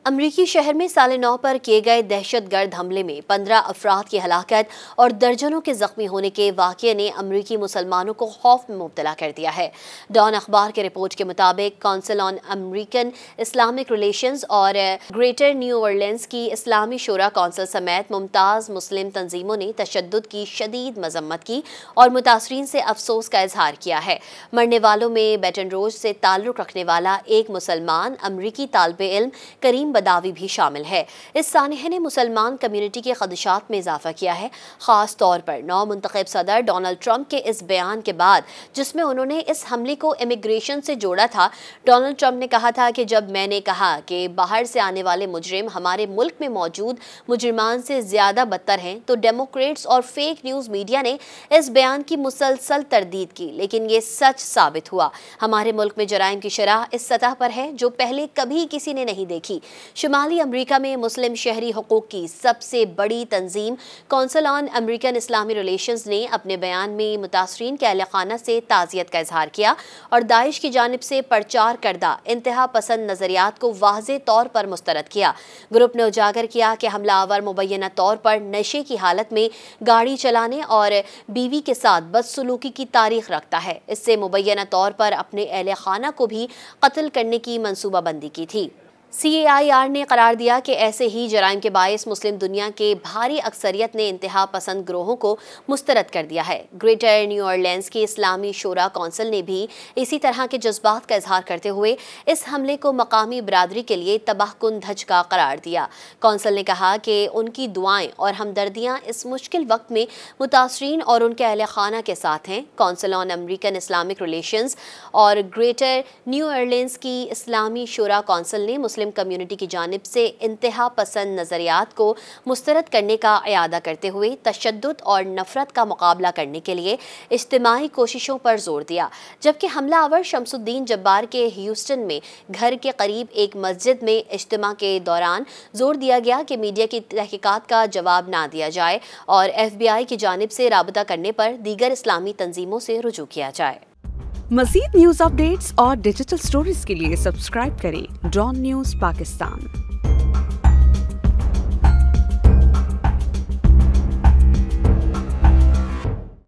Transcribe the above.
امریکی شہر میں سال نو پر کیے گئے دہشت گرد حملے میں 15 افراد کی ہلاکت اور درجنوں کے زخمی ہونے کے واقعے نے امریکی مسلمانوں کو خوف میں مبتلا کر دیا ہے۔ ڈان اخبار کے رپورٹ کے مطابق کونسل آن امریکن اسلامک ریلیشنز اور گریٹر نیو اورلینز کی اسلامی شورا کونسل سمیت ممتاز مسلم تنظیموں نے تشدد کی شدید مذمت کی اور متاثرین سے افسوس کا اظہار کیا ہے۔ مرنے والوں میں بیٹن روج سے تعلق رکھنے والا ایک مسلمان امریکی طالب علم کریم بداوی بھی شامل ہے۔ اس سانحے نے مسلمان کمیونٹی کے خدشات میں اضافہ کیا ہے، خاص طور پر نو منتخب صدر ڈونلڈ ٹرمپ کے اس بیان کے بعد جس میں انہوں نے اس حملے کو امیگریشن سے جوڑا تھا۔ ڈونلڈ ٹرمپ نے کہا تھا کہ جب میں نے کہا کہ باہر سے آنے والے مجرم ہمارے ملک میں موجود مجرمان سے زیادہ بدتر ہیں تو ڈیموکریٹس اور فیک نیوز میڈیا نے اس بیان کی مسلسل تردید کی، لیکن یہ سچ ثابت ہوا۔ ہمارے ملک میں جرائم کی شرح اس سطح پر ہے جو پہلے کبھی کسی نے نہیں دیکھی۔ شمالی امریکہ میں مسلم شہری حقوق کی سب سے بڑی تنظیم کونسل آن امریکن اسلامی ریلیشنز نے اپنے بیان میں متاثرین کے اہل خانہ سے تعزیت کا اظہار کیا اور داعش کی جانب سے پرچار کردہ انتہا پسند نظریات کو واضح طور پر مسترد کیا۔ گروپ نے اجاگر کیا کہ حملہ آور مبینہ طور پر نشے کی حالت میں گاڑی چلانے اور بیوی کے ساتھ بدسلوکی کی تاریخ رکھتا ہے۔ اس سے مبینہ طور پر اپنے اہل خانہ کو بھی قتل کرنے کی منصوبہ بندی کی تھی۔ CAIR نے قرار دیا کہ ایسے ہی جرائم کے باعث مسلم دنیا کے بھاری اکثریت نے انتہا پسند گروہوں کو مسترد کر دیا ہے۔ گریٹر نیو اورلینز کی اسلامی شورا کونسل نے بھی اسی طرح کے جذبات کا اظہار کرتے ہوئے اس حملے کو مقامی برادری کے لیے تباہ کن دھچکا قرار دیا۔ کونسل نے کہا کہ ان کی دعائیں اور ہمدردیاں اس مشکل وقت میں متاثرین اور ان کے اہل خانہ کے ساتھ ہیں۔ کونسل آن امریکن اسلامک ریلیشنز اور گریٹر نیو اورلینز کی اسلامی شورا کونسل نے مسلم کمیونٹی کی جانب سے انتہا پسند نظریات کو مسترد کرنے کا اعادہ کرتے ہوئے تشدد اور نفرت کا مقابلہ کرنے کے لیے اجتماعی کوششوں پر زور دیا، جبکہ حملہ آور شمس الدین جبار کے ہیوسٹن میں گھر کے قریب ایک مسجد میں اجتماع کے دوران زور دیا گیا کہ میڈیا کی تحقیقات کا جواب نہ دیا جائے اور FBI کی جانب سے رابطہ کرنے پر دیگر اسلامی تنظیموں سے رجوع کیا جائے۔ مزید نیوز اپ ڈیٹس اور ڈیجیٹل سٹوریز کے لیے سبسکرائب کریں ڈان نیوز پاکستان۔